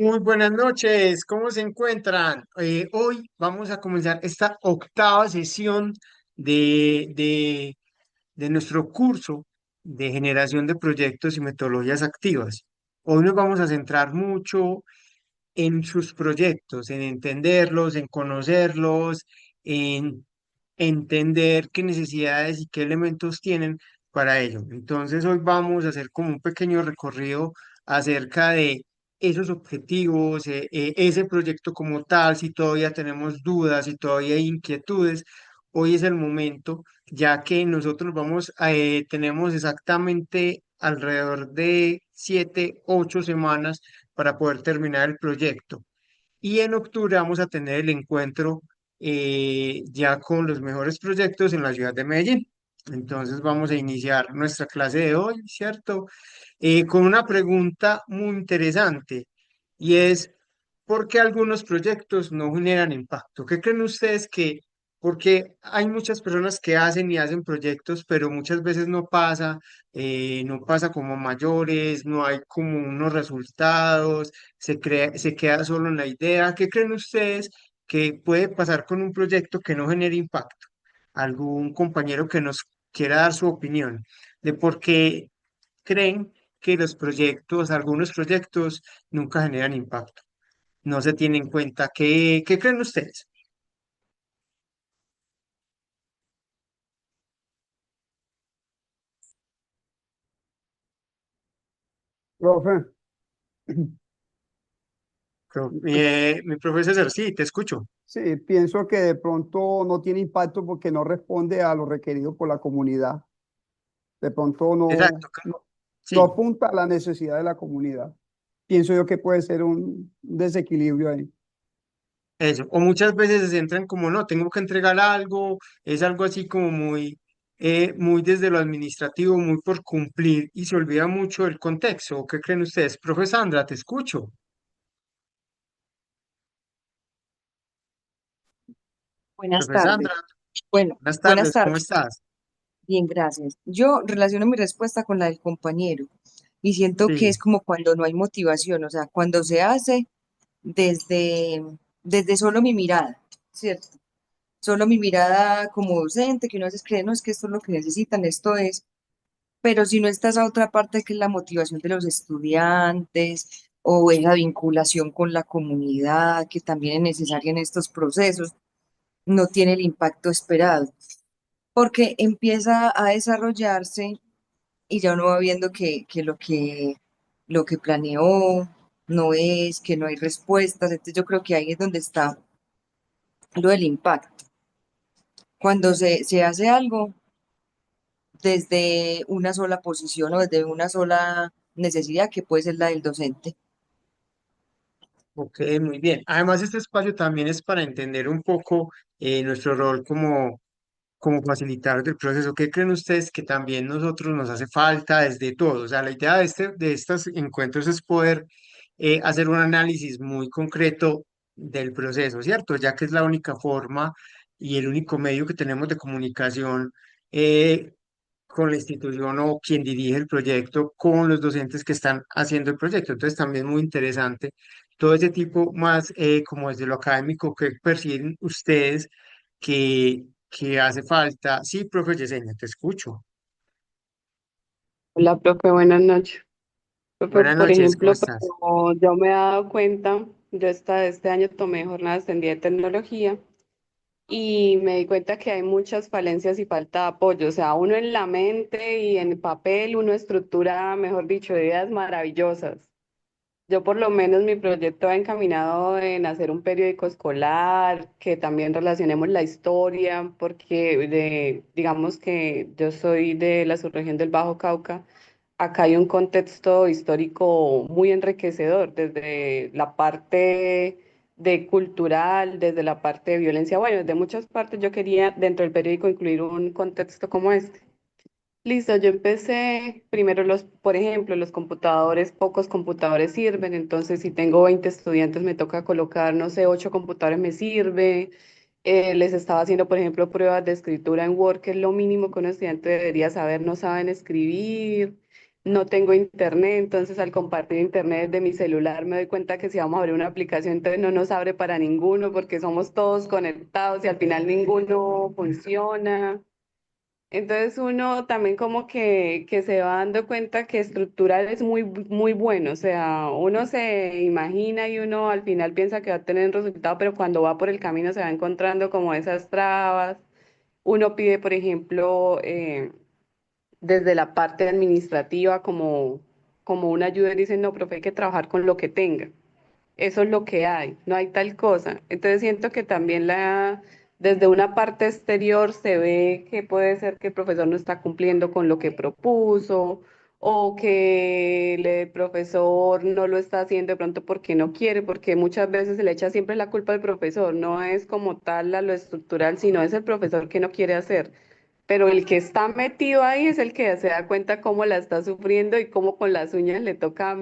Muy buenas noches, ¿cómo se encuentran? Hoy vamos a comenzar esta octava sesión de, de, de nuestro curso de generación de proyectos y metodologías activas. Hoy nos vamos a centrar mucho en sus proyectos, en entenderlos, en conocerlos, en entender qué necesidades y qué elementos tienen para ello. Entonces, hoy vamos a hacer como un pequeño recorrido acerca de esos objetivos, ese proyecto como tal, si todavía tenemos dudas, si todavía hay inquietudes. Hoy es el momento, ya que nosotros tenemos exactamente alrededor de 7, 8 semanas para poder terminar el proyecto. Y en octubre vamos a tener el encuentro ya con los mejores proyectos en la ciudad de Medellín. Entonces vamos a iniciar nuestra clase de hoy, ¿cierto? Con una pregunta muy interesante y es, ¿por qué algunos proyectos no generan impacto? ¿Qué creen ustedes que, porque hay muchas personas que hacen y hacen proyectos, pero muchas veces no pasa como mayores, no hay como unos resultados, se queda solo en la idea? ¿Qué creen ustedes que puede pasar con un proyecto que no genere impacto? ¿Algún compañero que nos quiera dar su opinión de por qué creen que algunos proyectos nunca generan impacto? No se tiene en cuenta. ¿Qué creen ustedes? Profe, Mi profesor, sí, te escucho. sí, pienso que de pronto no tiene impacto porque no responde a lo requerido por la comunidad. De pronto Exacto, no sí, apunta a la necesidad de la comunidad. Pienso yo que puede ser un desequilibrio ahí. eso. O muchas veces se centran como, no, tengo que entregar algo, es algo así como muy desde lo administrativo, muy por cumplir y se olvida mucho del contexto. ¿Qué creen ustedes? Profe Sandra, te escucho. Buenas Profe Sandra, tardes. Bueno, buenas buenas tardes, ¿cómo tardes. estás? Bien, gracias. Yo relaciono mi respuesta con la del compañero y siento que es Sí, como cuando no hay motivación, o sea, cuando se hace desde, desde solo mi mirada, ¿cierto? Solo mi mirada como docente, que uno a veces cree, no, es que esto es lo que necesitan, esto es, pero si no está esa otra parte que es la motivación de los estudiantes o esa vinculación con la comunidad que también es necesaria en estos procesos, no tiene el impacto esperado, porque empieza a desarrollarse y ya uno va viendo que lo que planeó no es, que no hay respuestas. Entonces yo creo que ahí es donde está lo del impacto. Cuando se hace algo desde una sola posición o desde una sola necesidad, que puede ser la del docente. ok, muy bien. Además, este espacio también es para entender un poco nuestro rol como facilitadores del proceso. ¿Qué creen ustedes que también nosotros nos hace falta desde todo? O sea, la idea de estos encuentros es poder hacer un análisis muy concreto del proceso, ¿cierto? Ya que es la única forma y el único medio que tenemos de comunicación eh, con la institución o quien dirige el proyecto, con los docentes que están haciendo el proyecto. Entonces, también muy interesante todo ese tipo más como desde lo académico que perciben ustedes que hace falta. Sí, profe Yesenia, te escucho. Hola, profe, buenas noches. Profe, Buenas por noches, ¿cómo ejemplo, estás? como yo me he dado cuenta, este año tomé jornadas en día de tecnología y me di cuenta que hay muchas falencias y falta de apoyo. O sea, uno en la mente y en papel, uno estructura, mejor dicho, ideas maravillosas. Yo por lo menos mi proyecto va encaminado en hacer un periódico escolar, que también relacionemos la historia, porque digamos que yo soy de la subregión del Bajo Cauca. Acá hay un contexto histórico muy enriquecedor, desde la parte de cultural, desde la parte de violencia, bueno, desde muchas partes yo quería dentro del periódico incluir un contexto como este. Listo, yo empecé primero por ejemplo, los computadores, pocos computadores sirven, entonces si tengo 20 estudiantes me toca colocar, no sé, 8 computadores me sirve. Les estaba haciendo, por ejemplo, pruebas de escritura en Word, que es lo mínimo que un estudiante debería saber, no saben escribir. no tengo internet, entonces al compartir internet de mi celular me doy cuenta que si vamos a abrir una aplicación, entonces no nos abre para ninguno porque somos todos conectados y al final ninguno funciona. Entonces uno también como que se va dando cuenta que estructural es muy bueno, o sea, uno se imagina y uno al final piensa que va a tener un resultado, pero cuando va por el camino se va encontrando como esas trabas. Uno pide, por ejemplo, desde la parte administrativa como una ayuda y dicen, no, profe, hay que trabajar con lo que tenga. Eso es lo que hay, no hay tal cosa. Entonces siento que también desde una parte exterior se ve que puede ser que el profesor no está cumpliendo con lo que propuso o que el profesor no lo está haciendo de pronto porque no quiere, porque muchas veces se le echa siempre la culpa al profesor, no es como tal a lo estructural, sino es el profesor que no quiere hacer. Pero el que está metido ahí es el que se da cuenta cómo la está sufriendo y cómo con las uñas le toca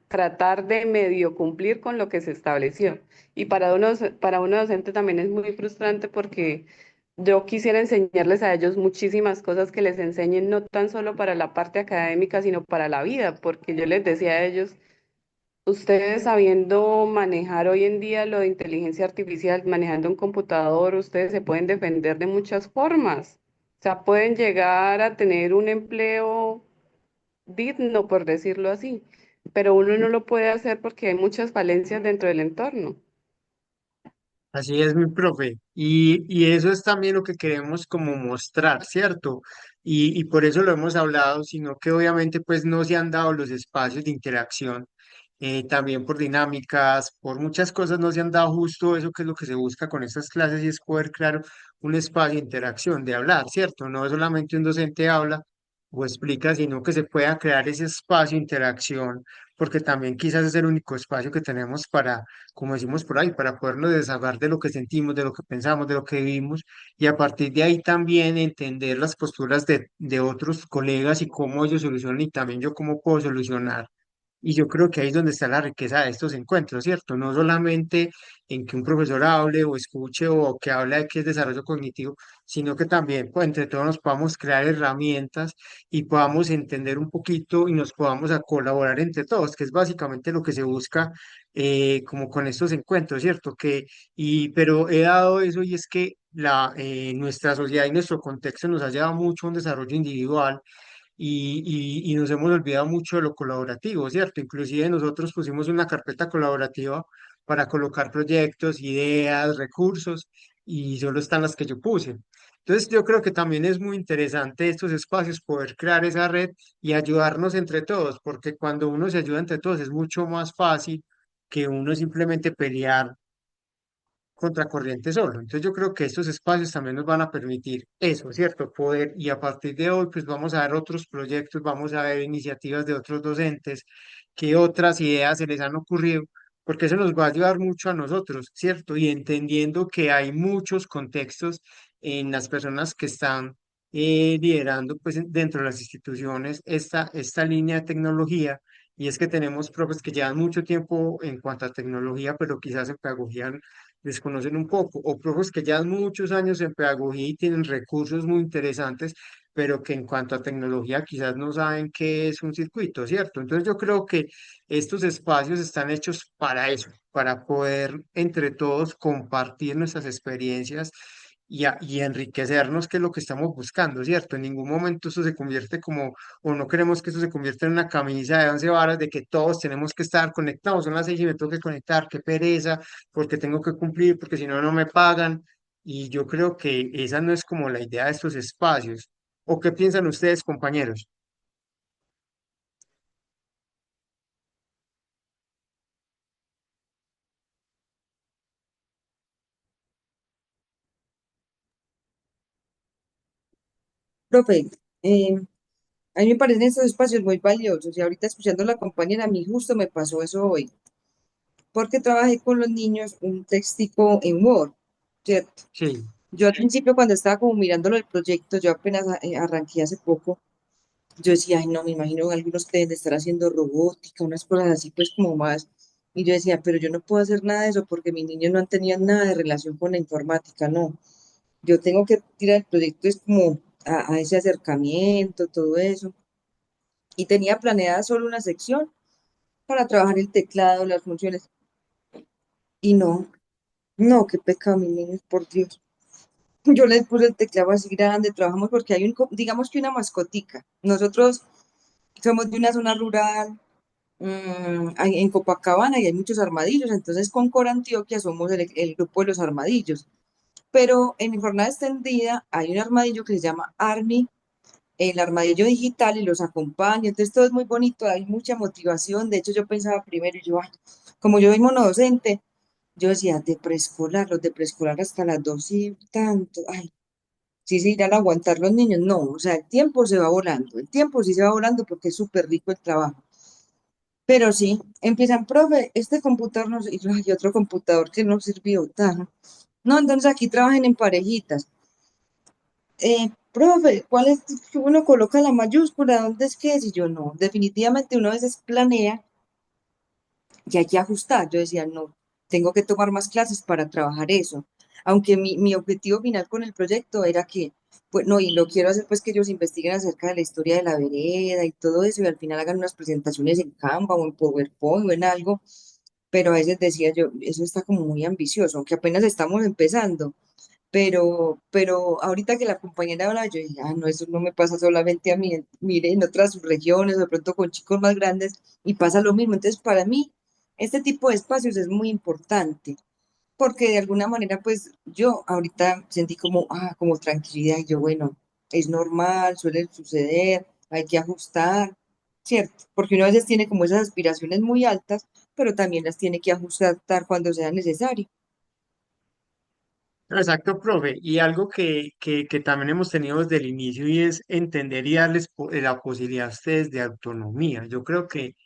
tratar de medio cumplir con lo que se estableció. Y para uno docente también es muy frustrante porque yo quisiera enseñarles a ellos muchísimas cosas que les enseñen no tan solo para la parte académica, sino para la vida, porque yo les decía a ellos, ustedes sabiendo manejar hoy en día lo de inteligencia artificial, manejando un computador, ustedes se pueden defender de muchas formas. O sea, pueden llegar a tener un empleo digno, por decirlo así, pero uno no lo puede hacer porque hay muchas falencias dentro del entorno. Así es, mi profe. Y eso es también lo que queremos como mostrar, ¿cierto? Y por eso lo hemos hablado, sino que obviamente pues no se han dado los espacios de interacción, también por dinámicas, por muchas cosas no se han dado justo eso que es lo que se busca con estas clases y es poder crear un espacio de interacción, de hablar, ¿cierto? No solamente un docente habla o explica, sino que se pueda crear ese espacio de interacción, porque también quizás es el único espacio que tenemos para, como decimos por ahí, para podernos desahogar de lo que sentimos, de lo que pensamos, de lo que vivimos, y a partir de ahí también entender las posturas de otros colegas y cómo ellos solucionan y también yo cómo puedo solucionar. Y yo creo que ahí es donde está la riqueza de estos encuentros, ¿cierto? No solamente en que un profesor hable o escuche o que hable de qué es desarrollo cognitivo, sino que también pues, entre todos nos podamos crear herramientas y podamos entender un poquito y nos podamos a colaborar entre todos, que es básicamente lo que se busca como con estos encuentros, ¿cierto? Pero he dado eso y es que nuestra sociedad y nuestro contexto nos ha llevado mucho a un desarrollo individual y nos hemos olvidado mucho de lo colaborativo, ¿cierto? Inclusive nosotros pusimos una carpeta colaborativa para colocar proyectos, ideas, recursos, y solo están las que yo puse. Entonces yo creo que también es muy interesante estos espacios, poder crear esa red y ayudarnos entre todos, porque cuando uno se ayuda entre todos es mucho más fácil que uno simplemente pelear contracorriente solo. Entonces yo creo que estos espacios también nos van a permitir eso, ¿cierto? Poder, y a partir de hoy, pues vamos a ver otros proyectos, vamos a ver iniciativas de otros docentes, qué otras ideas se les han ocurrido, porque eso nos va a ayudar mucho a nosotros, ¿cierto? Y entendiendo que hay muchos contextos en las personas que están liderando, pues dentro de las instituciones, esta línea de tecnología. Y es que tenemos profes que llevan mucho tiempo en cuanto a tecnología, pero quizás en pedagogía desconocen un poco, o profes que llevan muchos años en pedagogía y tienen recursos muy interesantes, pero que en cuanto a tecnología quizás no saben qué es un circuito, ¿cierto? Entonces yo creo que estos espacios están hechos para eso, para poder entre todos compartir nuestras experiencias y enriquecernos, que es lo que estamos buscando, ¿cierto? En ningún momento esto se convierte como, o no queremos que esto se convierta en una camisa de 11 varas de que todos tenemos que estar conectados, son las 6 y me tengo que conectar, qué pereza, porque tengo que cumplir, porque si no, no me pagan. Y yo creo que esa no es como la idea de estos espacios. ¿O qué piensan ustedes, compañeros? Profe, eh, a mí me parecen estos espacios muy valiosos y ahorita escuchando a la compañera, a mí justo me pasó eso hoy, porque trabajé con los niños un textico en Word, ¿cierto? Sí, Yo al principio cuando estaba como mirándolo el proyecto, yo apenas arranqué hace poco, yo decía, ay no, me imagino que algunos deben de estar haciendo robótica, unas cosas así pues como más, y yo decía, pero yo no puedo hacer nada de eso porque mis niños no han tenido nada de relación con la informática, no. Yo tengo que tirar el proyecto es como a ese acercamiento, todo eso. y tenía planeada solo una sección para trabajar el teclado, las funciones, y no, no, qué pecado, mis niños, por Dios. Yo les puse el teclado así grande, trabajamos porque hay digamos que una mascotica. Nosotros somos de una zona rural, en Copacabana y hay muchos armadillos, entonces con Cora Antioquia somos el grupo de los armadillos. Pero en mi jornada extendida hay un armadillo que se llama Army, el armadillo digital, y los acompaña. Entonces todo es muy bonito, hay mucha motivación. De hecho, yo pensaba primero, yo, "Ay", como yo soy monodocente, yo decía, de preescolar, los de preescolar hasta las 2 y tanto, ay, sí se irán a aguantar los niños. No, o sea, el tiempo se va volando, el tiempo sí se va volando porque es súper rico el trabajo. Pero sí, empiezan, profe, este computador no, y hay otro computador que no sirvió, taja. No, entonces aquí trabajen en parejitas. Profe, ¿cuál es que uno coloca la mayúscula? ¿Dónde es que es? Y yo no, definitivamente uno a veces planea y hay que ajustar. Yo decía, no, tengo que tomar más clases para trabajar eso. Aunque mi objetivo final con el proyecto era que, pues no, y lo quiero hacer pues que ellos investiguen acerca de la historia de la vereda y todo eso y al final hagan unas presentaciones en Canva o en PowerPoint o en algo, pero a veces decía yo, eso está como muy ambicioso, aunque apenas estamos empezando. Pero ahorita que la compañera habla, yo dije, ah, no, eso no me pasa solamente a mí, mire, en otras regiones, de pronto con chicos más grandes, y pasa lo mismo. Entonces, para mí, este tipo de espacios es muy importante, porque de alguna manera, pues, yo ahorita sentí como, como tranquilidad, y yo, bueno, es normal, suele suceder, hay que ajustar, ¿cierto? Porque uno a veces tiene como esas aspiraciones muy altas, pero también las tiene que ajustar cuando sea necesario. Exacto, profe. Y algo que también hemos tenido desde el inicio y es entender y darles la posibilidad a ustedes de autonomía. Yo creo que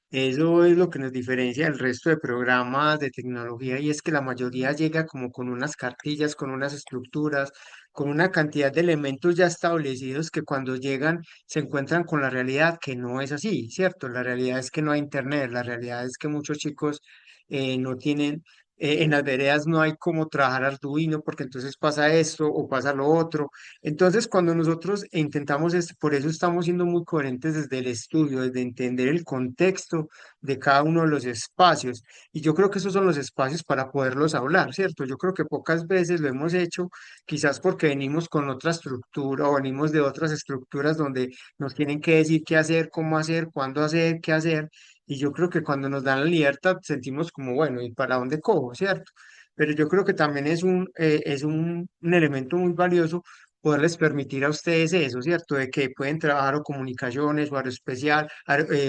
eso es lo que nos diferencia del resto de programas de tecnología y es que la mayoría llega como con unas cartillas, con unas estructuras, con una cantidad de elementos ya establecidos que cuando llegan se encuentran con la realidad que no es así, ¿cierto? La realidad es que no hay internet, la realidad es que muchos chicos no tienen, en las veredas no hay cómo trabajar Arduino porque entonces pasa esto o pasa lo otro. Entonces, cuando nosotros intentamos, por eso estamos siendo muy coherentes desde el estudio, desde entender el contexto de cada uno de los espacios. Y yo creo que esos son los espacios para poderlos hablar, ¿cierto? Yo creo que pocas veces lo hemos hecho, quizás porque venimos con otra estructura o venimos de otras estructuras donde nos tienen que decir qué hacer, cómo hacer, cuándo hacer, qué hacer. Y yo creo que cuando nos dan la libertad sentimos como, bueno, ¿y para dónde cojo, cierto? Pero yo creo que también es un elemento muy valioso poderles permitir a ustedes eso, ¿cierto? De que pueden trabajar o comunicaciones o aeroespacial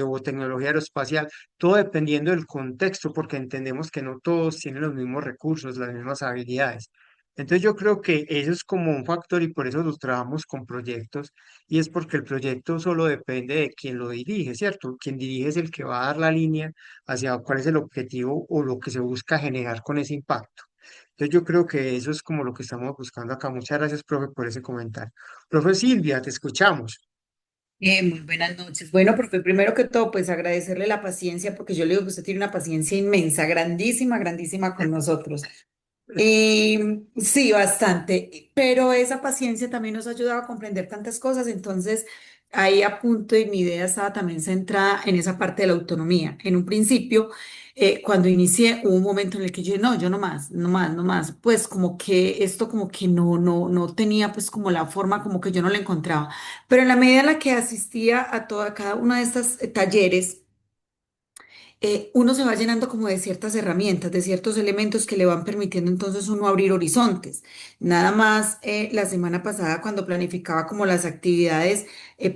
o tecnología aeroespacial, todo dependiendo del contexto, porque entendemos que no todos tienen los mismos recursos, las mismas habilidades. Entonces yo creo que eso es como un factor y por eso los trabajamos con proyectos y es porque el proyecto solo depende de quien lo dirige, ¿cierto? Quien dirige es el que va a dar la línea hacia cuál es el objetivo o lo que se busca generar con ese impacto. Entonces yo creo que eso es como lo que estamos buscando acá. Muchas gracias, profe, por ese comentario. Profe Silvia, te escuchamos. Muy buenas noches. Bueno, profe, primero que todo, pues agradecerle la paciencia, porque yo le digo que usted tiene una paciencia inmensa, grandísima, grandísima con nosotros. Sí, bastante, pero esa paciencia también nos ha ayudado a comprender tantas cosas, entonces ahí apunto y mi idea estaba también centrada en esa parte de la autonomía. En un principio, cuando inicié, hubo un momento en el que yo, no, yo no más, no más, no más, pues como que esto como que no tenía pues como la forma, como que yo no la encontraba, pero en la medida en la que asistía a toda, cada una de estas talleres, uno se va llenando como de ciertas herramientas, de ciertos elementos que le van permitiendo entonces uno abrir horizontes. Nada más la semana pasada cuando planificaba como las actividades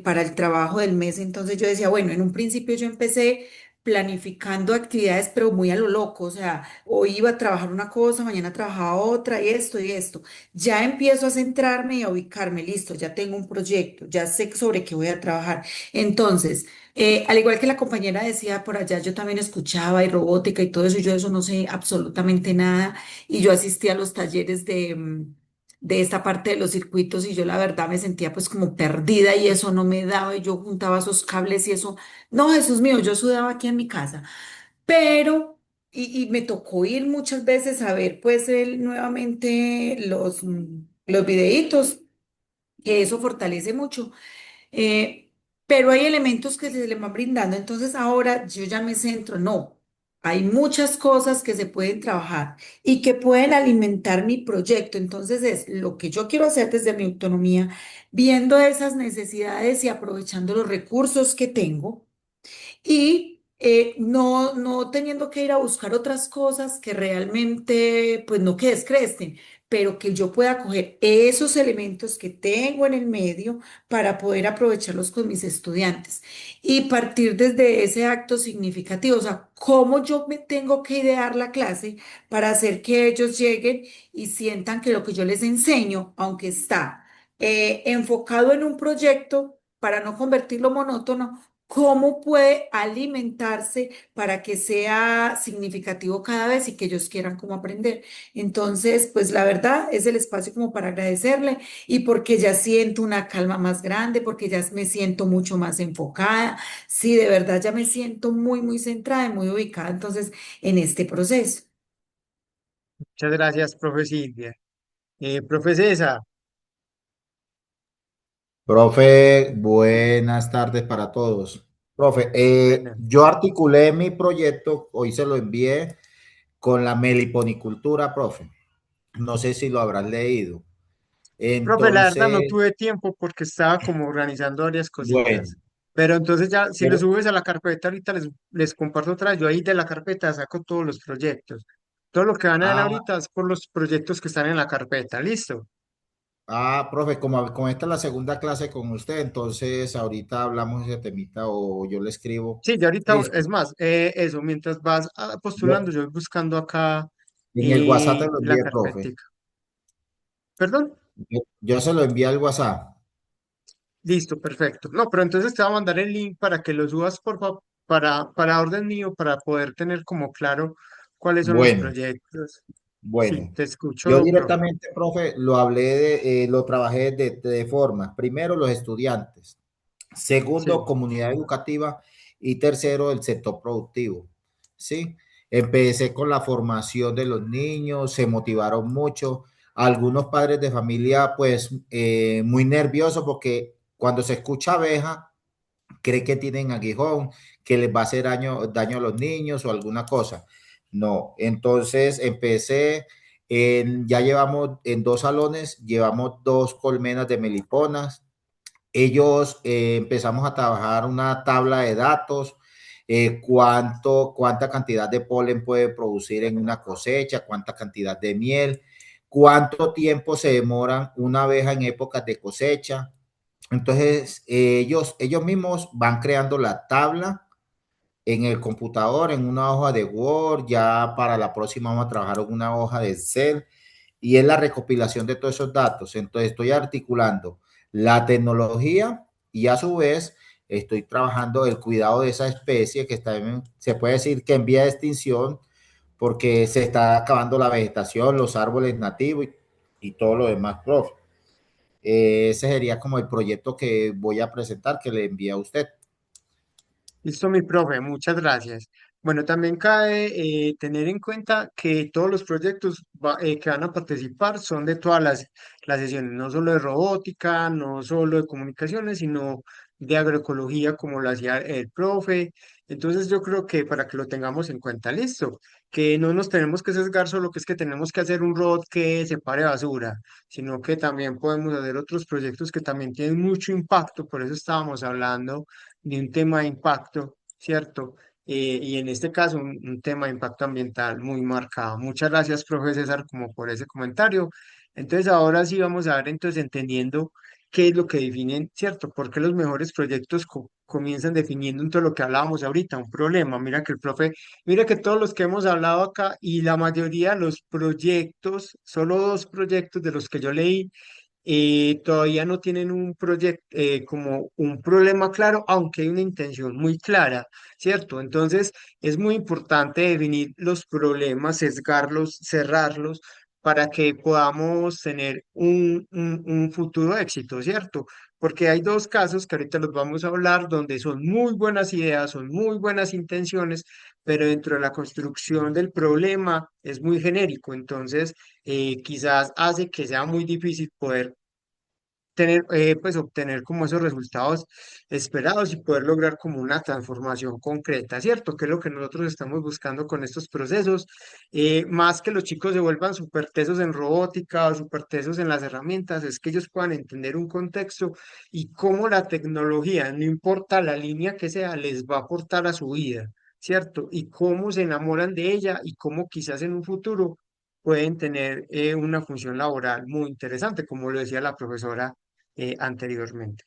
para el trabajo del mes, entonces yo decía, bueno, en un principio yo empecé planificando actividades, pero muy a lo loco, o sea, hoy iba a trabajar una cosa, mañana trabajaba otra, y esto y esto. Ya empiezo a centrarme y a ubicarme, listo, ya tengo un proyecto, ya sé sobre qué voy a trabajar. Entonces, al igual que la compañera decía por allá, yo también escuchaba y robótica y todo eso, y yo de eso no sé absolutamente nada, y yo asistí a los talleres de esta parte de los circuitos y yo la verdad me sentía pues como perdida y eso no me daba y yo juntaba esos cables y eso, no, Jesús mío, yo sudaba aquí en mi casa, pero, y me tocó ir muchas veces a ver pues nuevamente los videitos, que eso fortalece mucho. pero hay elementos que se le van brindando. Entonces ahora yo ya me centro, no, hay muchas cosas que se pueden trabajar y que pueden alimentar mi proyecto. Entonces es lo que yo quiero hacer desde mi autonomía, viendo esas necesidades y aprovechando los recursos que tengo y no teniendo que ir a buscar otras cosas que realmente, pues no que descresten, pero que yo pueda coger esos elementos que tengo en el medio para poder aprovecharlos con mis estudiantes y partir desde ese acto significativo, o sea, cómo yo me tengo que idear la clase para hacer que ellos lleguen y sientan que lo que yo les enseño, aunque está enfocado en un proyecto, para no convertirlo monótono, cómo puede alimentarse para que sea significativo cada vez y que ellos quieran como aprender. Entonces, pues la verdad es el espacio como para agradecerle y porque ya siento una calma más grande, porque ya me siento mucho más enfocada. Sí, de verdad ya me siento muy, muy centrada y muy ubicada entonces en este proceso. Muchas gracias, profe Silvia. Profe César, Profe, buenas tardes para todos. Profe, bueno, yo articulé mi proyecto, hoy se lo envié con la meliponicultura, profe. No sé si lo habrás leído. profe, la verdad no Entonces, tuve tiempo porque estaba como organizando varias bueno, cositas. Pero entonces ya, si lo pero- subes a la carpeta, ahorita les comparto otra vez. Yo ahí de la carpeta saco todos los proyectos. Todo lo que van a ver ah, ahorita es por los proyectos que están en la carpeta. ¿Listo? profe, como esta es la segunda clase con usted, entonces ahorita hablamos de ese temita o yo le escribo. Sí, ya ahorita, Listo. es más, eso, mientras vas postulando, Yo- yo voy buscando acá en el WhatsApp te lo la envié, profe. carpetica. ¿Perdón? Yo se lo envié al WhatsApp. Listo, perfecto. No, pero entonces te voy a mandar el link para que lo subas, por favor, para orden mío, para poder tener como claro cuáles son los Bueno. proyectos. Sí, Bueno, te yo escucho, profe. directamente, profe, lo trabajé de formas. Primero, los estudiantes. Segundo, Sí. comunidad educativa. Y tercero, el sector productivo. ¿Sí? Empecé con la formación de los niños, se motivaron mucho. Algunos padres de familia, pues, muy nerviosos porque cuando se escucha abeja, cree que tienen aguijón, que les va a hacer daño a los niños o alguna cosa. No, entonces ya llevamos en 2 salones, llevamos 2 colmenas de meliponas. Ellos empezamos a trabajar una tabla de datos, cuánta cantidad de polen puede producir en una cosecha, cuánta cantidad de miel, cuánto tiempo se demoran una abeja en épocas de cosecha. Entonces, ellos mismos van creando la tabla en el computador, en una hoja de Word. Ya para la próxima vamos a trabajar en una hoja de Excel y es la recopilación de todos esos datos. Entonces, estoy articulando la tecnología y a su vez estoy trabajando el cuidado de esa especie que se puede decir que en vía de extinción porque se está acabando la vegetación, los árboles nativos y todo lo demás, profe. Ese sería como el proyecto que voy a presentar, que le envía a usted. Listo, mi profe, muchas gracias. Bueno, también cabe tener en cuenta que todos los proyectos que van a participar son de todas las sesiones, no solo de robótica, no solo de comunicaciones, sino de agroecología, como lo hacía el profe. Entonces, yo creo que para que lo tengamos en cuenta, listo, que no nos tenemos que sesgar solo que es que tenemos que hacer un robot que separe basura, sino que también podemos hacer otros proyectos que también tienen mucho impacto, por eso estábamos hablando de un tema de impacto, ¿cierto? Y en este caso, un tema de impacto ambiental muy marcado. Muchas gracias, profe César, como por ese comentario. Entonces, ahora sí vamos a ver, entonces, entendiendo qué es lo que definen, ¿cierto? Porque los mejores proyectos comienzan definiendo en todo lo que hablábamos ahorita, un problema. Mira que todos los que hemos hablado acá y la mayoría de los proyectos, solo 2 proyectos de los que yo leí, todavía no tienen un proyecto, como un problema claro, aunque hay una intención muy clara, ¿cierto? Entonces, es muy importante definir los problemas, sesgarlos, cerrarlos, para que podamos tener un futuro éxito, ¿cierto? Porque hay 2 casos que ahorita los vamos a hablar, donde son muy buenas ideas, son muy buenas intenciones, pero dentro de la construcción del problema es muy genérico. Entonces, quizás hace que sea muy difícil poder tener, pues obtener como esos resultados esperados y poder lograr como una transformación concreta, ¿cierto? Que es lo que nosotros estamos buscando con estos procesos, más que los chicos se vuelvan súper tesos en robótica o súper tesos en las herramientas, es que ellos puedan entender un contexto y cómo la tecnología, no importa la línea que sea, les va a aportar a su vida, ¿cierto? Y cómo se enamoran de ella y cómo quizás en un futuro pueden tener una función laboral muy interesante, como lo decía la profesora anteriormente.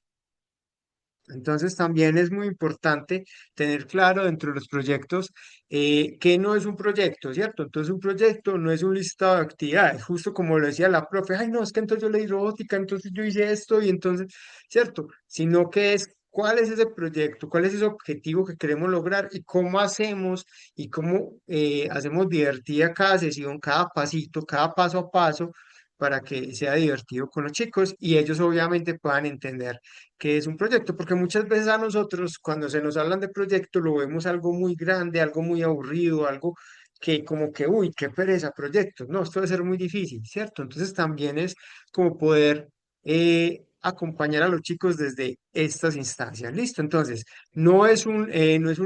Entonces también es muy importante tener claro dentro de los proyectos que no es un proyecto, ¿cierto? Entonces un proyecto no es un listado de actividades, justo como lo decía la profe, ay no, es que entonces yo leí robótica, entonces yo hice esto y entonces, ¿cierto? Sino que es cuál es ese proyecto, cuál es ese objetivo que queremos lograr y cómo hacemos y cómo hacemos divertida cada sesión, cada pasito, cada paso a paso para que sea divertido con los chicos y ellos obviamente puedan entender que es un proyecto, porque muchas veces a nosotros cuando se nos hablan de proyecto lo vemos algo muy grande, algo muy aburrido, algo que como que, uy, qué pereza, proyectos, no, esto debe ser muy difícil, ¿cierto? Entonces también es como poder acompañar a los chicos desde estas instancias, ¿listo? Entonces, no es un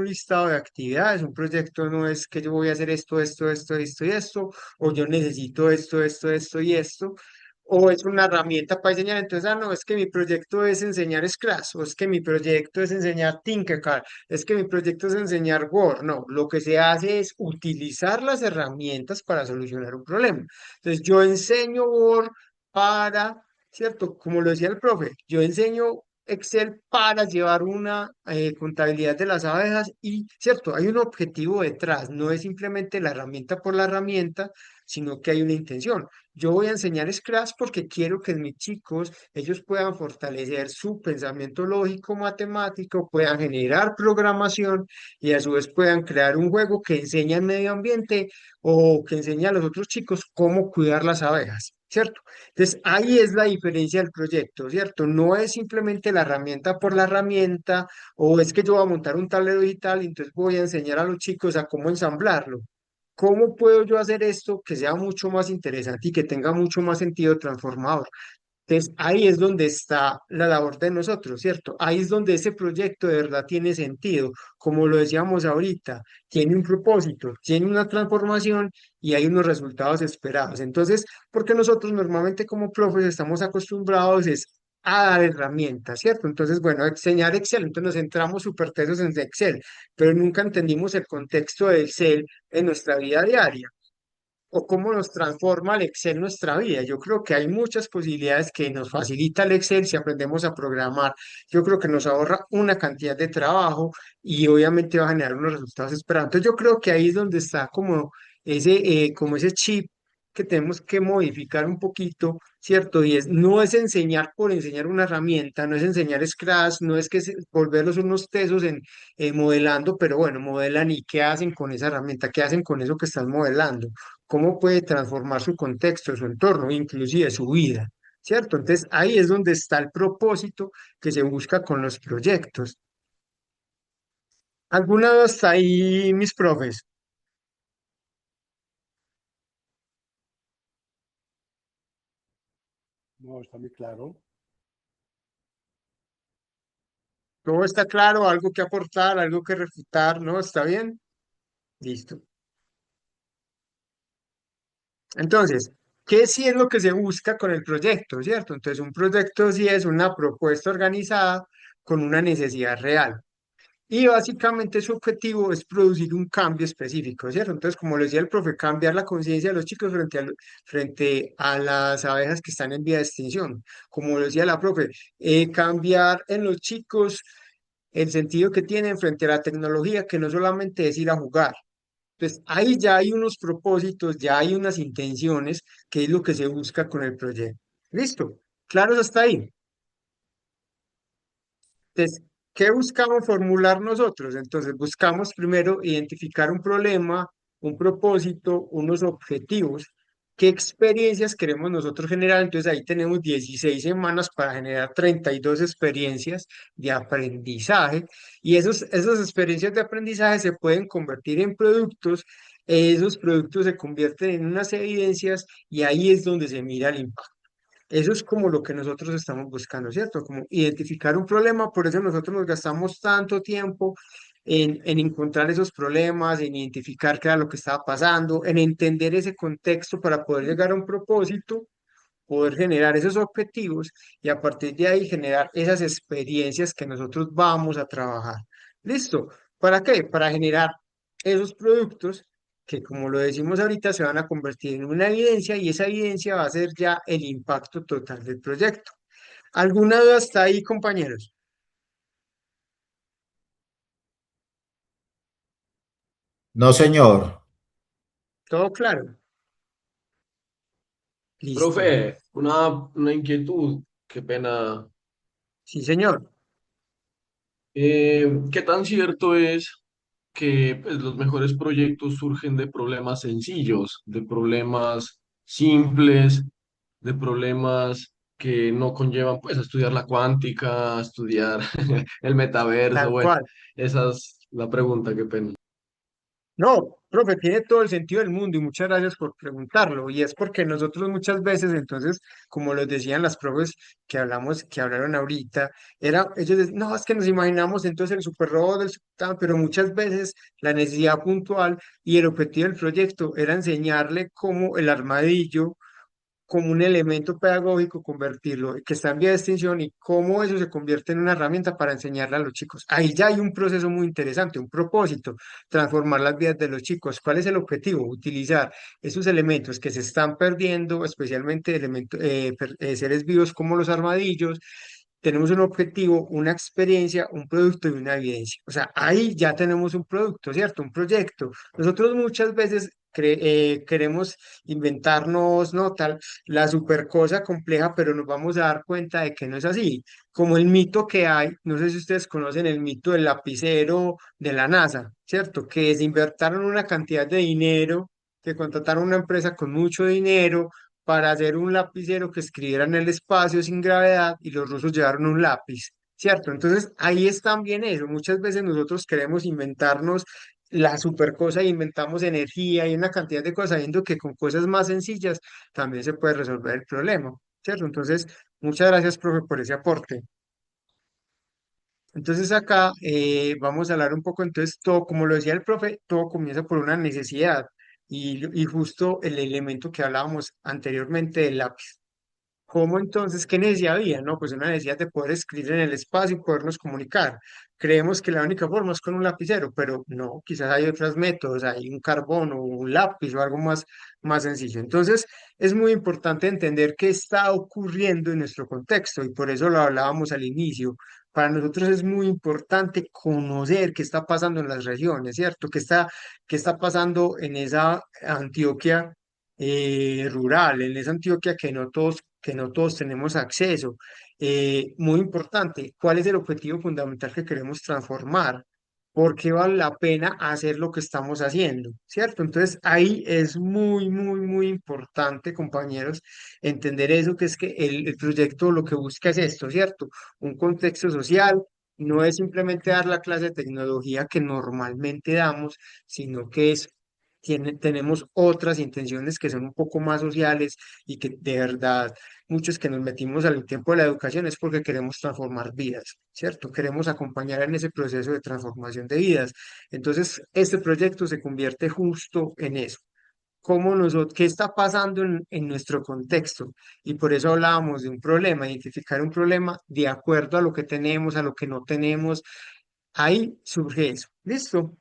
listado de actividades, un proyecto no es que yo voy a hacer esto y esto, o yo necesito esto y esto, o es una herramienta para enseñar. Entonces, no, es que mi proyecto es enseñar Scratch, o es que mi proyecto es enseñar Tinkercad, es que mi proyecto es enseñar Word. No, lo que se hace es utilizar las herramientas para solucionar un problema. Entonces, yo enseño Word para, ¿cierto? Como lo decía el profe, yo enseño Excel para llevar una contabilidad de las abejas y, ¿cierto? Hay un objetivo detrás, no es simplemente la herramienta por la herramienta, sino que hay una intención. Yo voy a enseñar Scratch porque quiero que mis chicos, ellos puedan fortalecer su pensamiento lógico, matemático, puedan generar programación y a su vez puedan crear un juego que enseña el medio ambiente o que enseña a los otros chicos cómo cuidar las abejas, ¿cierto? Entonces ahí es la diferencia del proyecto, ¿cierto? No es simplemente la herramienta por la herramienta o es que yo voy a montar un tablero digital y entonces voy a enseñar a los chicos a cómo ensamblarlo. ¿Cómo puedo yo hacer esto que sea mucho más interesante y que tenga mucho más sentido transformador? Entonces, ahí es donde está la labor de nosotros, ¿cierto? Ahí es donde ese proyecto de verdad tiene sentido, como lo decíamos ahorita, tiene un propósito, tiene una transformación y hay unos resultados esperados. Entonces, porque nosotros normalmente como profes estamos acostumbrados es a dar herramientas, ¿cierto? Entonces, bueno, enseñar Excel, entonces nos centramos súper tesos en Excel, pero nunca entendimos el contexto de Excel en nuestra vida diaria o cómo nos transforma el Excel nuestra vida. Yo creo que hay muchas posibilidades que nos facilita el Excel si aprendemos a programar. Yo creo que nos ahorra una cantidad de trabajo y obviamente va a generar unos resultados esperados. Entonces yo creo que ahí es donde está como ese chip que tenemos que modificar un poquito, ¿cierto? Y es, no es enseñar por enseñar una herramienta, no es enseñar Scratch, no es que volverlos unos tesos en modelando, pero bueno, modelan y qué hacen con esa herramienta, qué hacen con eso que están modelando, cómo puede transformar su contexto, su entorno, inclusive su vida, ¿cierto? Entonces ahí es donde está el propósito que se busca con los proyectos. ¿Alguna vez ahí, mis profes? No, está muy claro. ¿Todo está claro? ¿Algo que aportar? ¿Algo que refutar? ¿No? ¿Está bien? Listo. Entonces, ¿qué sí es lo que se busca con el proyecto, cierto? Entonces, un proyecto sí es una propuesta organizada con una necesidad real. Y básicamente su objetivo es producir un cambio específico, ¿cierto? Entonces, como lo decía el profe, cambiar la conciencia de los chicos frente a las abejas que están en vía de extinción. Como lo decía la profe, cambiar en los chicos el sentido que tienen frente a la tecnología, que no solamente es ir a jugar. Entonces, ahí ya hay unos propósitos, ya hay unas intenciones, que es lo que se busca con el proyecto. ¿Listo? ¿Claros hasta ahí? Entonces, ¿qué buscamos formular nosotros? Entonces, buscamos primero identificar un problema, un propósito, unos objetivos, qué experiencias queremos nosotros generar. Entonces, ahí tenemos 16 semanas para generar 32 experiencias de aprendizaje y esas experiencias de aprendizaje se pueden convertir en productos. Esos productos se convierten en unas evidencias y ahí es donde se mira el impacto. Eso es como lo que nosotros estamos buscando, ¿cierto? Como identificar un problema, por eso nosotros nos gastamos tanto tiempo en encontrar esos problemas, en identificar qué era lo que estaba pasando, en entender ese contexto para poder llegar a un propósito, poder generar esos objetivos y a partir de ahí generar esas experiencias que nosotros vamos a trabajar. ¿Listo? ¿Para qué? Para generar esos productos que, como lo decimos ahorita, se van a convertir en una evidencia y esa evidencia va a ser ya el impacto total del proyecto. ¿Alguna duda hasta ahí, compañeros? No, señor. ¿Todo claro? Listo. Profe, una inquietud, qué pena. Sí, señor. ¿Qué tan cierto es que pues, los mejores proyectos surgen de problemas sencillos, de problemas simples, de problemas que no conllevan pues a estudiar la cuántica, a estudiar el metaverso? Tal Bueno, cual. esa es la pregunta, qué pena. No, profe, tiene todo el sentido del mundo y muchas gracias por preguntarlo. Y es porque nosotros muchas veces, entonces, como los decían las profes que hablaron ahorita, ellos decían, no, es que nos imaginamos entonces el super robot pero muchas veces la necesidad puntual y el objetivo del proyecto era enseñarle cómo el armadillo como un elemento pedagógico, convertirlo, que está en vía de extinción y cómo eso se convierte en una herramienta para enseñarle a los chicos. Ahí ya hay un proceso muy interesante, un propósito, transformar las vidas de los chicos. ¿Cuál es el objetivo? Utilizar esos elementos que se están perdiendo, especialmente seres vivos como los armadillos. Tenemos un objetivo, una experiencia, un producto y una evidencia. O sea, ahí ya tenemos un producto, ¿cierto? Un proyecto. Nosotros muchas veces queremos inventarnos, ¿no? Tal, la super cosa compleja, pero nos vamos a dar cuenta de que no es así. Como el mito que hay, no sé si ustedes conocen el mito del lapicero de la NASA, ¿cierto? Que se invertieron una cantidad de dinero, que contrataron una empresa con mucho dinero para hacer un lapicero que escribiera en el espacio sin gravedad y los rusos llevaron un lápiz. ¿Cierto? Entonces ahí es también eso. Muchas veces nosotros queremos inventarnos la super cosa, inventamos energía y una cantidad de cosas, sabiendo que con cosas más sencillas también se puede resolver el problema, ¿cierto? Entonces, muchas gracias, profe, por ese aporte. Entonces acá vamos a hablar un poco, entonces todo, como lo decía el profe, todo comienza por una necesidad y justo el elemento que hablábamos anteriormente del lápiz. ¿Cómo entonces, qué necesidad había? No, pues una necesidad de poder escribir en el espacio y podernos comunicar. Creemos que la única forma es con un lapicero, pero no, quizás hay otros métodos, hay un carbón o un lápiz o algo más sencillo. Entonces, es muy importante entender qué está ocurriendo en nuestro contexto y por eso lo hablábamos al inicio. Para nosotros es muy importante conocer qué está pasando en las regiones, ¿cierto? Qué está pasando en esa Antioquia rural, en esa Antioquia que no todos tenemos acceso. Muy importante, ¿cuál es el objetivo fundamental que queremos transformar? ¿Por qué vale la pena hacer lo que estamos haciendo? ¿Cierto? Entonces ahí es muy importante, compañeros, entender eso, que es que el proyecto lo que busca es esto, ¿cierto? Un contexto social. No es simplemente dar la clase de tecnología que normalmente damos, sino que tenemos otras intenciones que son un poco más sociales y que de verdad muchos que nos metimos al tiempo de la educación es porque queremos transformar vidas, ¿cierto? Queremos acompañar en ese proceso de transformación de vidas. Entonces, este proyecto se convierte justo en eso. ¿Qué está pasando en nuestro contexto? Y por eso hablábamos de un problema, identificar un problema de acuerdo a lo que tenemos, a lo que no tenemos. Ahí surge eso. ¿Listo?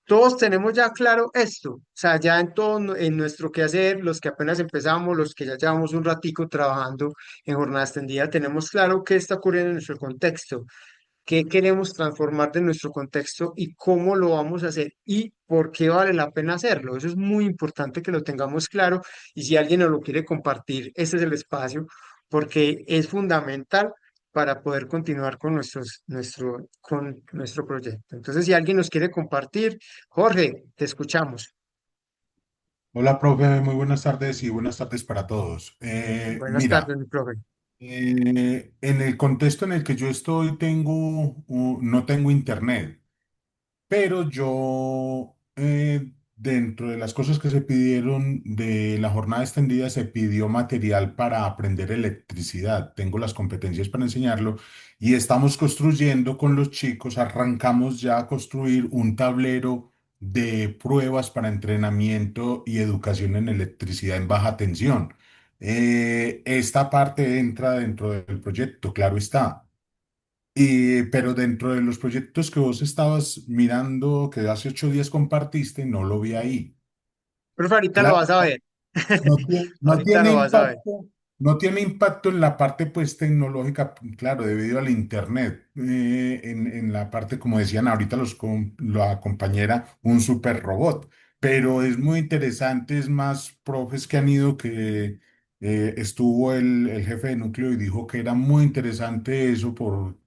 Todos tenemos ya claro esto, o sea, ya en todo en nuestro quehacer, los que apenas empezamos, los que ya llevamos un ratico trabajando en jornada extendida, tenemos claro qué está ocurriendo en nuestro contexto, qué queremos transformar de nuestro contexto y cómo lo vamos a hacer y por qué vale la pena hacerlo. Eso es muy importante que lo tengamos claro y si alguien nos lo quiere compartir, este es el espacio porque es fundamental para poder continuar con con nuestro proyecto. Entonces, si alguien nos quiere compartir, Jorge, te escuchamos. Hola, profe, muy buenas tardes y buenas tardes para todos. Buenas Mira, tardes, mi profe. en el contexto en el que yo estoy no tengo internet, pero yo dentro de las cosas que se pidieron de la jornada extendida, se pidió material para aprender electricidad. Tengo las competencias para enseñarlo y estamos construyendo con los chicos, arrancamos ya a construir un tablero de pruebas para entrenamiento y educación en electricidad en baja tensión. Esta parte entra dentro del proyecto, claro está. Pero dentro de los proyectos que vos estabas mirando, que hace 8 días compartiste, no lo vi ahí. Profe, ahorita lo Claro, vas a ver. no Ahorita tiene lo vas a ver. impacto, no tiene impacto en la parte pues tecnológica, claro, debido al internet, en la parte, como decían ahorita la compañera, un super robot, pero es muy interesante, es más profes que han ido que estuvo el jefe de núcleo y dijo que era muy interesante eso por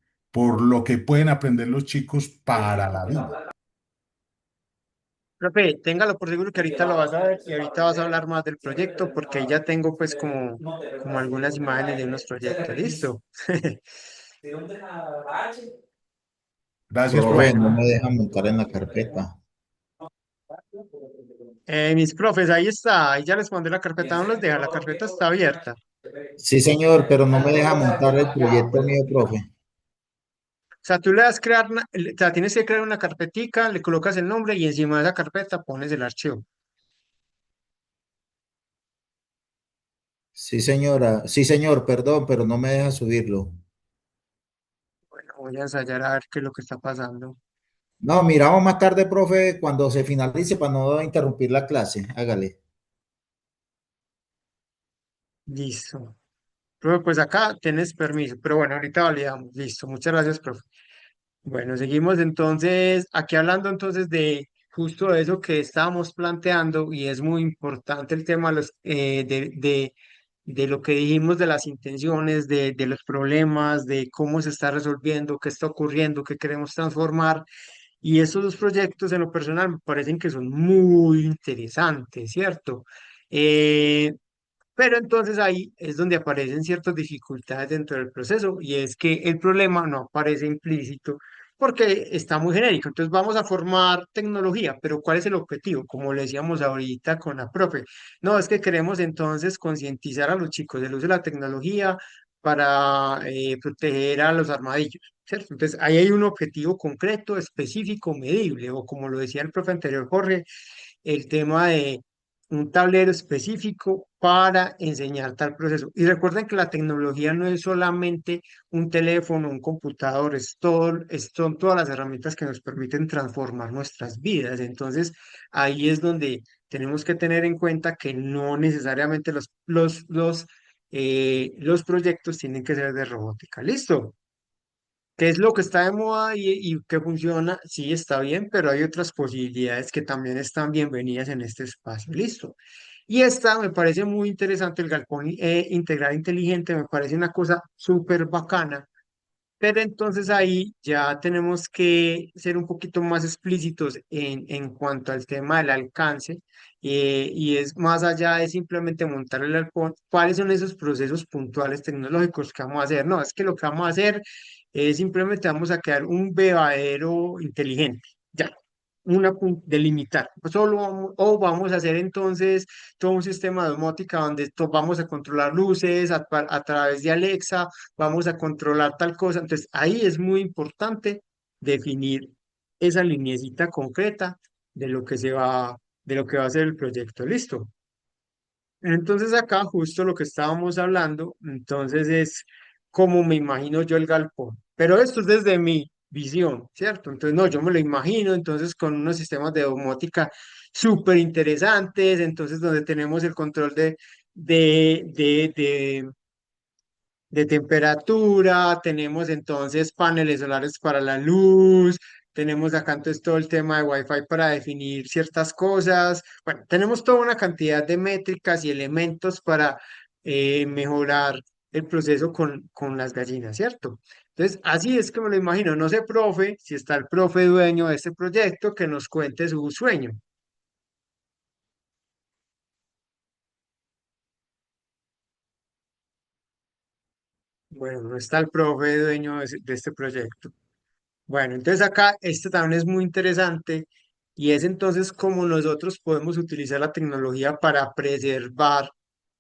lo que pueden aprender los chicos para la vida. Profe, téngalo por seguro que ahorita lo vas a ver y ahorita vas a hablar más del proyecto porque ahí ya tengo pues como algunas imágenes de unos proyectos. ¿Listo? Gracias, Profe, profesor. no me deja montar en la carpeta. Mis profes, ahí está, ahí ya les mandé la carpeta, no los deja, la carpeta está abierta. Sí, señor, pero no me deja montar el proyecto mío, profe. O sea, tú le das crear, o sea, tienes que crear una carpetica, le colocas el nombre y encima de esa carpeta pones el archivo. Sí, señora. Sí, señor, perdón, pero no me deja subirlo. Bueno, voy a ensayar a ver qué es lo que está pasando. No, miramos más tarde, profe, cuando se finalice para no interrumpir la clase. Hágale. Listo. Profe, pues acá tienes permiso, pero bueno, ahorita validamos. Listo, muchas gracias, profe. Bueno, seguimos entonces, aquí hablando entonces de justo de eso que estábamos planteando y es muy importante el tema de lo que dijimos de las intenciones, de los problemas, de cómo se está resolviendo, qué está ocurriendo, qué queremos transformar. Y esos dos proyectos en lo personal me parecen que son muy interesantes, ¿cierto? Eh, pero entonces ahí es donde aparecen ciertas dificultades dentro del proceso y es que el problema no aparece implícito porque está muy genérico. Entonces vamos a formar tecnología, pero ¿cuál es el objetivo? Como le decíamos ahorita con la profe. No, es que queremos entonces concientizar a los chicos del uso de la tecnología para proteger a los armadillos, ¿cierto? Entonces ahí hay un objetivo concreto, específico, medible, o como lo decía el profe anterior, Jorge, el tema de un tablero específico para enseñar tal proceso. Y recuerden que la tecnología no es solamente un teléfono, un computador, son todas las herramientas que nos permiten transformar nuestras vidas. Entonces, ahí es donde tenemos que tener en cuenta que no necesariamente los proyectos tienen que ser de robótica. ¿Listo? ¿Qué es lo que está de moda y que funciona? Sí, está bien, pero hay otras posibilidades que también están bienvenidas en este espacio. Listo. Y esta me parece muy interesante, el galpón integral inteligente, me parece una cosa súper bacana, pero entonces ahí ya tenemos que ser un poquito más explícitos en cuanto al tema del alcance, y es más allá de simplemente montar el galpón, cuáles son esos procesos puntuales tecnológicos que vamos a hacer. No, es que lo que vamos a hacer es simplemente vamos a crear un bebedero inteligente. Ya, delimitar. O vamos a hacer entonces todo un sistema de domótica donde vamos a controlar luces a través de Alexa, vamos a controlar tal cosa. Entonces, ahí es muy importante definir esa lineecita concreta de lo que de lo que va a ser el proyecto. ¿Listo? Entonces, acá justo lo que estábamos hablando, entonces es cómo me imagino yo el galpón. Pero esto es desde mi visión, ¿cierto? Entonces, no, yo me lo imagino, entonces con unos sistemas de domótica súper interesantes, entonces donde tenemos el control de, de, de, de temperatura, tenemos entonces paneles solares para la luz, tenemos acá entonces todo el tema de Wi-Fi para definir ciertas cosas. Bueno, tenemos toda una cantidad de métricas y elementos para mejorar el proceso con las gallinas, ¿cierto? Entonces, así es que me lo imagino. No sé, profe, si está el profe dueño de este proyecto, que nos cuente su sueño. Bueno, no está el profe dueño de este proyecto. Bueno, entonces acá este también es muy interesante y es entonces como nosotros podemos utilizar la tecnología para preservar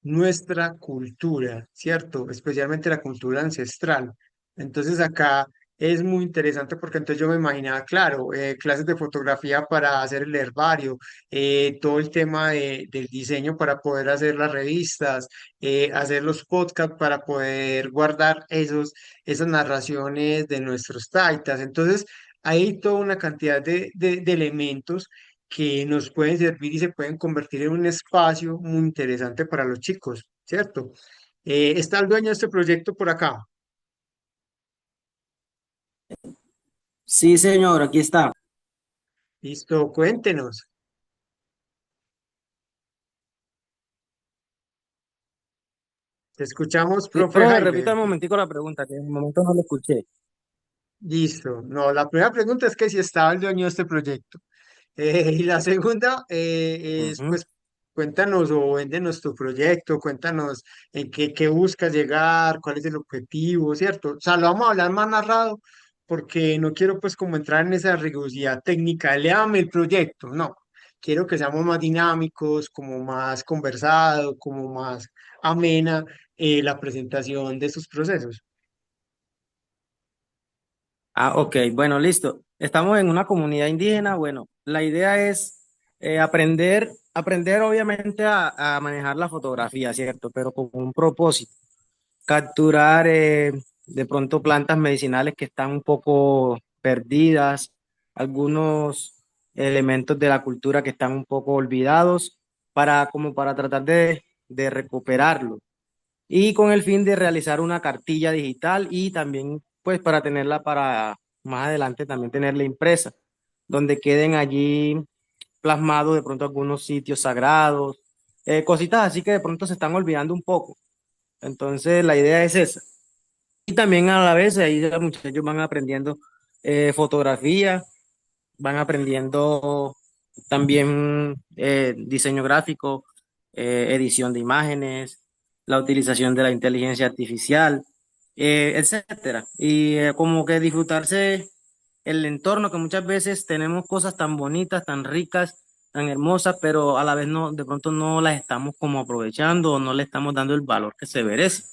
nuestra cultura, ¿cierto? Especialmente la cultura ancestral. Entonces acá es muy interesante porque entonces yo me imaginaba, claro, clases de fotografía para hacer el herbario, todo el tema del diseño para poder hacer las revistas, hacer los podcasts para poder guardar esas narraciones de nuestros taitas. Entonces, hay toda una cantidad de elementos que nos pueden servir y se pueden convertir en un espacio muy interesante para los chicos, ¿cierto? ¿Está el dueño de este proyecto por acá? Sí, señor, aquí está. Listo, cuéntenos. Te escuchamos, profe Profe, repita Jaime. un momentico la pregunta, que en el momento no lo escuché. Listo. No, la primera pregunta es que si estaba el dueño de este proyecto. Y la segunda es, Ujú. pues, cuéntanos o véndenos tu proyecto, cuéntanos en qué buscas llegar, cuál es el objetivo, ¿cierto? O sea, lo vamos a hablar más narrado porque no quiero, pues, como entrar en esa rigurosidad técnica, léame el proyecto, no. Quiero que seamos más dinámicos, como más conversado, como más amena la presentación de estos procesos. Ah, ok, bueno, listo. Estamos en una comunidad indígena. Bueno, la idea es aprender obviamente a manejar la fotografía, ¿cierto? Pero con un propósito. Capturar de pronto plantas medicinales que están un poco perdidas, algunos elementos de la cultura que están un poco olvidados, como para tratar de recuperarlo. Y con el fin de realizar una cartilla digital y también pues para tenerla para más adelante también tenerla impresa, donde queden allí plasmados de pronto algunos sitios sagrados, cositas así que de pronto se están olvidando un poco. Entonces la idea es esa. Y también a la vez ahí los muchachos van aprendiendo fotografía, van aprendiendo también diseño gráfico, edición de imágenes, la utilización de la inteligencia artificial, etcétera. Y como que disfrutarse el entorno, que muchas veces tenemos cosas tan bonitas, tan ricas, tan hermosas, pero a la vez no, de pronto no las estamos como aprovechando o no le estamos dando el valor que se merece.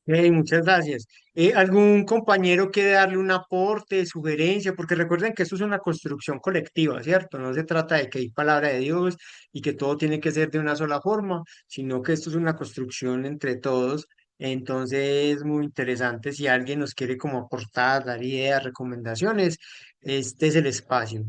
Muchas gracias. ¿Algún compañero quiere darle un aporte, sugerencia? Porque recuerden que esto es una construcción colectiva, ¿cierto? No se trata de que hay palabra de Dios y que todo tiene que ser de una sola forma, sino que esto es una construcción entre todos. Entonces, es muy interesante. Si alguien nos quiere como aportar, dar ideas, recomendaciones, este es el espacio.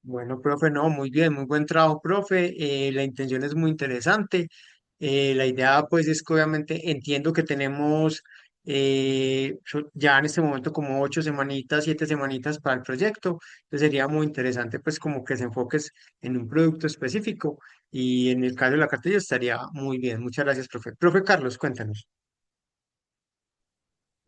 Bueno, profe, no, muy bien, muy buen trabajo, profe. La intención es muy interesante. La idea, pues, es que obviamente entiendo que tenemos ya en este momento como 8 semanitas, 7 semanitas para el proyecto. Entonces sería muy interesante, pues, como que se enfoques en un producto específico y en el caso de la cartilla estaría muy bien. Muchas gracias, profe. Profe Carlos, cuéntanos.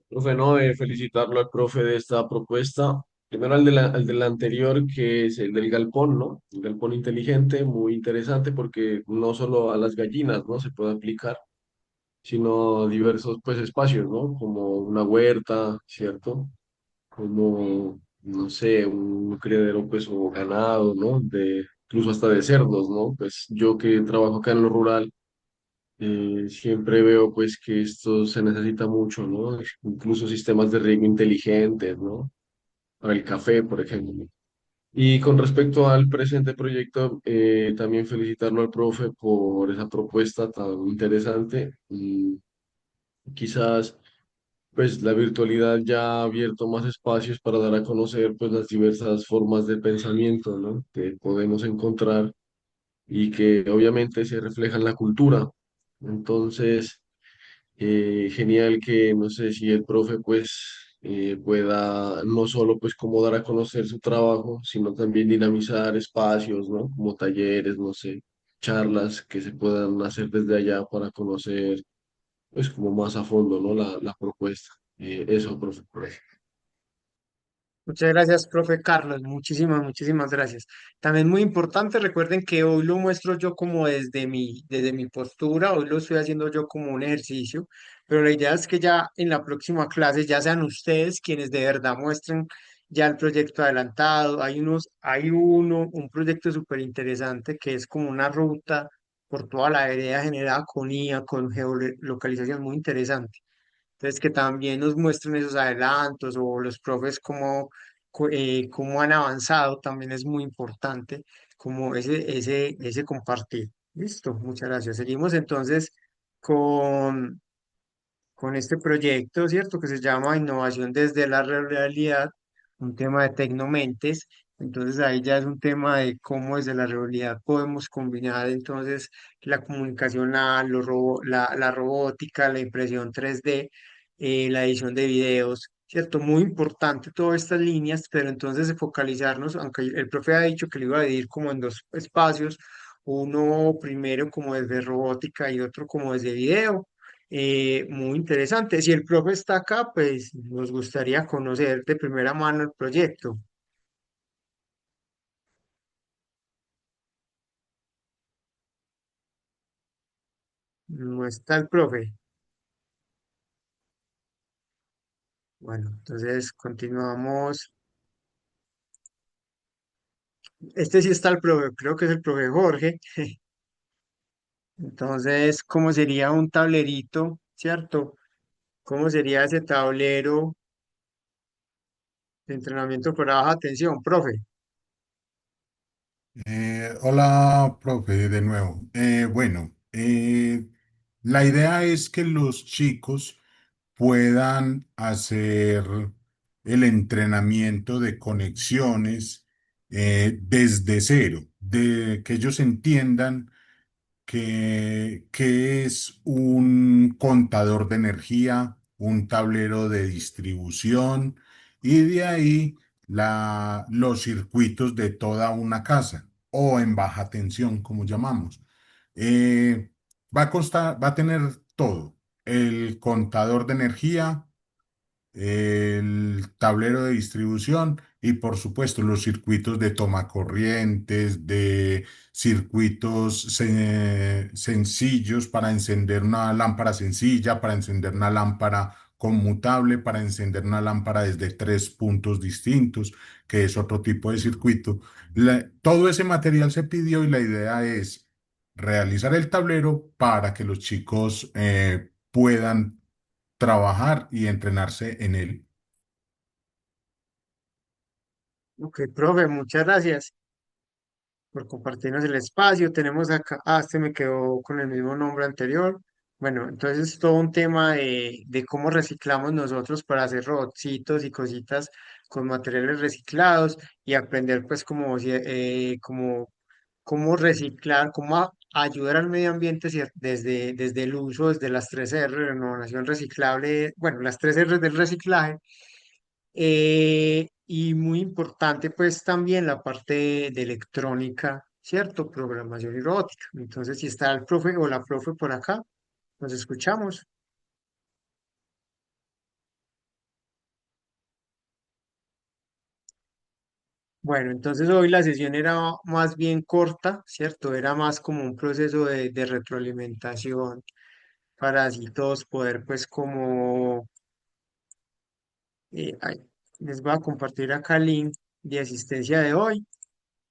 Profe, no, felicitarlo al profe de esta propuesta. Primero al del anterior, que es el del galpón, ¿no? El galpón inteligente, muy interesante porque no solo a las gallinas, ¿no? Se puede aplicar, sino a diversos, pues, espacios, ¿no? Como una huerta, ¿cierto? Como, no sé, un criadero, pues, o ganado, ¿no? Incluso hasta de cerdos, ¿no? Pues yo que trabajo acá en lo rural, siempre veo pues que esto se necesita mucho, ¿no? Incluso sistemas de riego inteligentes, ¿no? Para el café, por ejemplo. Y con respecto al presente proyecto, también felicitarlo al profe por esa propuesta tan interesante. Y quizás pues la virtualidad ya ha abierto más espacios para dar a conocer pues las diversas formas de pensamiento, ¿no? Que podemos encontrar y que obviamente se refleja en la cultura. Entonces, genial que, no sé, si el profe pues pueda no solo pues como dar a conocer su trabajo, sino también dinamizar espacios, ¿no? Como talleres, no sé, charlas que se puedan hacer desde allá para conocer pues como más a fondo, ¿no? La propuesta. Eso, profe. Muchas gracias, profe Carlos. Muchísimas gracias. También muy importante, recuerden que hoy lo muestro yo como desde mi postura, hoy lo estoy haciendo yo como un ejercicio, pero la idea es que ya en la próxima clase ya sean ustedes quienes de verdad muestren ya el proyecto adelantado. Un proyecto súper interesante que es como una ruta por toda la vereda generada con IA, con geolocalización muy interesante. Entonces, que también nos muestren esos adelantos o los profes cómo han avanzado, también es muy importante, como ese compartir. Listo, muchas gracias. Seguimos entonces con, con este proyecto, ¿cierto? Que se llama Innovación desde la Realidad, un tema de Tecnomentes. Entonces ahí ya es un tema de cómo desde la realidad podemos combinar entonces la comunicación, la robótica, la impresión 3D, la edición de videos, ¿cierto? Muy importante todas estas líneas, pero entonces focalizarnos, aunque el profe ha dicho que lo iba a dividir como en dos espacios, uno primero como desde robótica y otro como desde video. Muy interesante. Si el profe está acá, pues nos gustaría conocer de primera mano el proyecto. No está el profe. Bueno, entonces continuamos. Este sí está el profe, creo que es el profe Jorge. Entonces, ¿cómo sería un tablerito, cierto? ¿Cómo sería ese tablero de entrenamiento por baja tensión, profe? Hola, profe, de nuevo. Bueno, la idea es que los chicos puedan hacer el entrenamiento de conexiones desde cero, de que ellos entiendan que es un contador de energía, un tablero de distribución y de ahí los circuitos de toda una casa o en baja tensión, como llamamos. Eh, va a tener todo, el contador de energía, el tablero de distribución y por supuesto los circuitos de toma corrientes, de circuitos sencillos para encender una lámpara sencilla, para encender una lámpara conmutable, para encender una lámpara desde tres puntos distintos, que es otro tipo de circuito. Todo ese material se pidió y la idea es realizar el tablero para que los chicos puedan trabajar y entrenarse en él. Ok, profe, muchas gracias por compartirnos el espacio. Tenemos acá, este me quedó con el mismo nombre anterior. Bueno, entonces es todo un tema de cómo reciclamos nosotros para hacer robotcitos y cositas con materiales reciclados y aprender pues cómo reciclar, ayudar al medio ambiente desde el uso, desde las 3R, renovación reciclable, bueno, las 3R del reciclaje. Y muy importante, pues también la parte de electrónica, ¿cierto? Programación y robótica. Entonces, si está el profe o la profe por acá, nos escuchamos. Bueno, entonces hoy la sesión era más bien corta, ¿cierto? Era más como un proceso de retroalimentación para así todos poder, pues, ay, les voy a compartir acá el link de asistencia de hoy.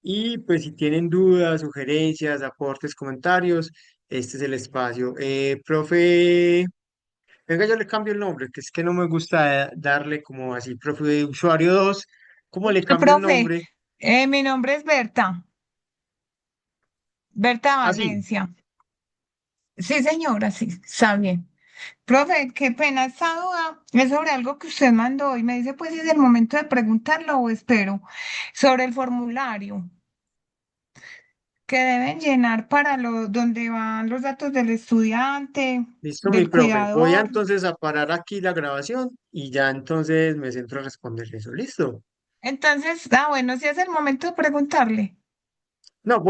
Y pues si tienen dudas, sugerencias, aportes, comentarios, este es el espacio. Profe, venga, yo le cambio el nombre, que es que no me gusta darle como así, profe de usuario 2. ¿Cómo le cambio el Profe, nombre? mi nombre es Berta, Berta Así, Valencia. Sí, señora, sí, está bien. Profe, qué pena, esta duda es sobre algo que usted mandó y me dice, pues, si es el momento de preguntarlo o espero, sobre el formulario que deben llenar para donde van los datos del estudiante, listo, mi del profe. Voy a cuidador. entonces a parar aquí la grabación y ya entonces me centro a responder eso. ¿Listo? Entonces, bueno, si es el momento de preguntarle. No,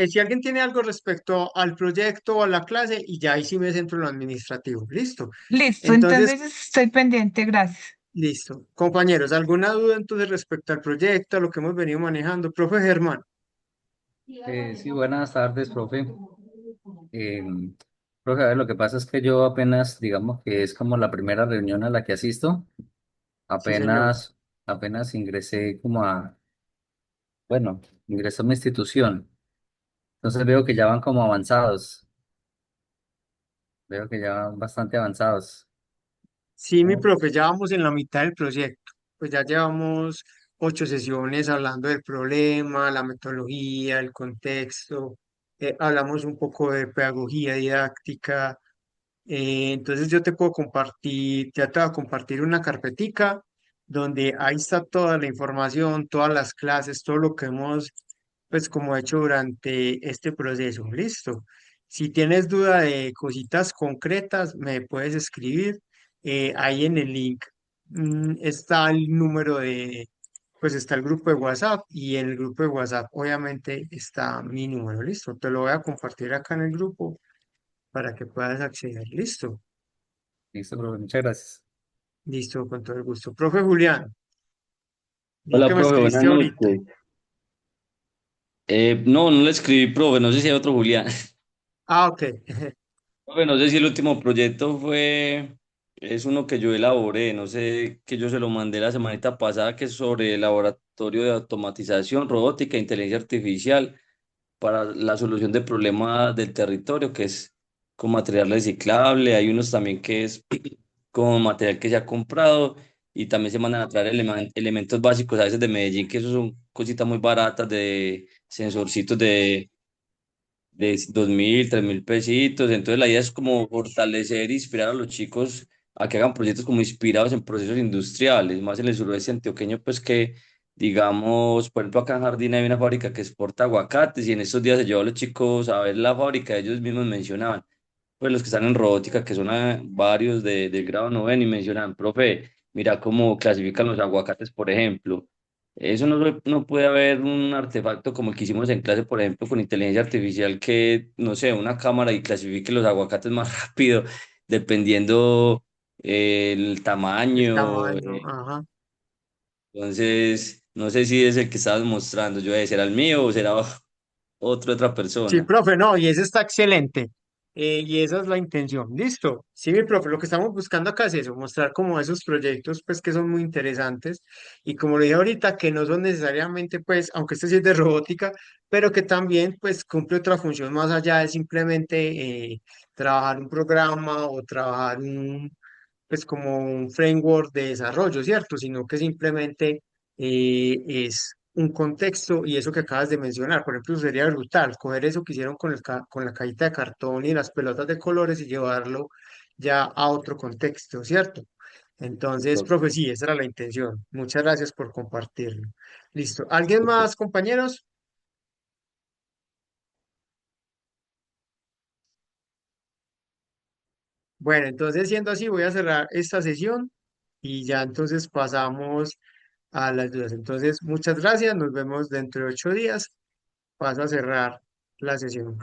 si alguien tiene algo respecto al proyecto o a la clase, y ya ahí sí me centro en lo administrativo. ¿Listo? Listo, Entonces, entonces estoy pendiente, gracias. Listo. Compañeros, ¿alguna duda entonces respecto al proyecto, a lo que hemos venido manejando? Profe Germán. Sí, buenas tardes, profe. Eh, Profe, a ver, lo que pasa es que yo apenas, digamos que es como la primera reunión a la que asisto, Sí, señor. apenas ingresé bueno, ingresé a mi institución. Entonces veo que ya van bastante avanzados. Sí, mi ¿No? profe, ya vamos en la mitad del proyecto. Pues ya llevamos 8 sesiones hablando del problema, la metodología, el contexto. Hablamos un poco de pedagogía didáctica. Entonces yo te puedo compartir, ya te voy a compartir una carpetica donde ahí está toda la información, todas las clases, todo lo que hemos pues como hecho durante este proceso. Listo. Si tienes duda de cositas concretas, me puedes escribir. Ahí en el link está el número pues está el grupo de WhatsApp y en el grupo de WhatsApp obviamente está mi número. Listo. Te lo voy a compartir acá en el grupo para que puedas acceder. Listo. Listo, profe, muchas gracias. Listo, con todo el gusto. Profe Julián, vos Hola, que me profe, buenas escribiste ahorita. noches. No, no le escribí, profe, no sé si hay otro Julián. Ah, ok. Profe, no sé si el último proyecto es uno que yo elaboré, no sé, que yo se lo mandé la semanita pasada, que es sobre el laboratorio de automatización, robótica e inteligencia artificial para la solución de problemas del territorio, que es con material reciclable. Hay unos también que es con material que se ha comprado y también se mandan a traer elementos básicos a veces de Medellín, que esos son cositas muy baratas de sensorcitos de 2.000, 3.000 pesitos. Entonces la idea es como fortalecer e inspirar a los chicos a que hagan proyectos como inspirados en procesos industriales, más en el suroeste antioqueño, pues que digamos, por ejemplo, acá en Jardín hay una fábrica que exporta aguacates y en estos días se llevó a los chicos a ver la fábrica, ellos mismos mencionaban, pues los que están en robótica, que son varios del grado noveno y mencionaban, profe, mira cómo clasifican los aguacates, por ejemplo. Eso no puede haber un artefacto como el que hicimos en clase, por ejemplo, con inteligencia artificial que, no sé, una cámara y clasifique los aguacates más rápido, dependiendo el El tamaño. tamaño, ajá. Entonces, no sé si es el que estabas mostrando. Yo, ¿será el mío o será otra Sí, persona? profe, no, y eso está excelente. Y esa es la intención. Listo. Sí, mi profe, lo que estamos buscando acá es eso, mostrar como esos proyectos, pues, que son muy interesantes. Y como lo dije ahorita, que no son necesariamente, pues, aunque este sí es de robótica, pero que también, pues, cumple otra función más allá de simplemente trabajar un programa o trabajar pues como un framework de desarrollo, ¿cierto? Sino que simplemente es un contexto y eso que acabas de mencionar, por ejemplo, sería brutal coger eso que hicieron con la cajita de cartón y las pelotas de colores y llevarlo ya a otro contexto, ¿cierto? Entonces, profe, sí, esa era la intención. Muchas gracias por compartirlo. Listo. ¿Alguien más, compañeros? Bueno, entonces siendo así, voy a cerrar esta sesión y ya entonces pasamos a las dudas. Entonces, muchas gracias. Nos vemos dentro de 8 días. Paso a cerrar la sesión.